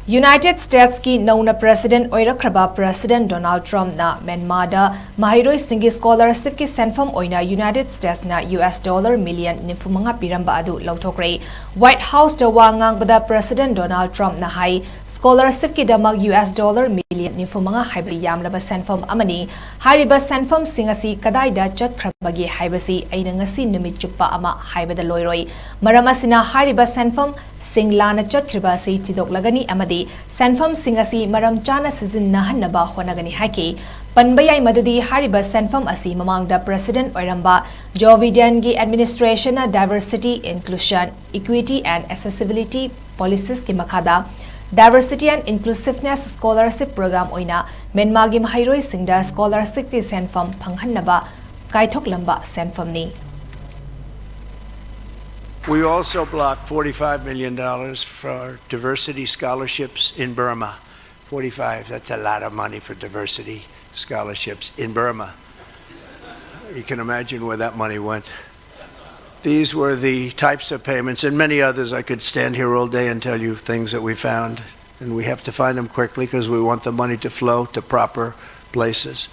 United States ki nauna President Oirakraba President Donald Trump na Myanmar da MAHEIROISINGI scholarship ki Senfam Oina United States na $1 million nifumanga Piramba adu Louthokhre. White House da wangang bada President Donald Trump na hai scholarship ki damag $1 million nifumanga haibasi yamlaba Senfam amani hariba Senfam singasi kadai da chotkrabagi haibasi aina ngasi numit chuppa ama haibada loiroi. Maramasina hariba Senfam Singlana Chotribasi Tidoklagani Amadi, Senfam Singasi Maram Chana Sizin Nahanaba Honagani Haki, Panbayai Madudi Hariba Senfam Asi Mamangda President Piramba, Joe Bidengi Administration Diversity, Inclusion, Equity and Accessibility Policies Kimakada, Diversity and Inclusiveness Scholarship Program Oina, Myanmar MAHEIROISINGI Scholarship ki Senfam Panghanaba, Kaitok Lamba Senfam ni. We also blocked $45 million for diversity scholarships in Burma. 45, that's a lot of money for diversity scholarships in Burma. You can imagine where that money went. These were the types of payments and many others. I could stand here all day and tell you things that we found, and we have to find them quickly because we want the money to flow to proper places.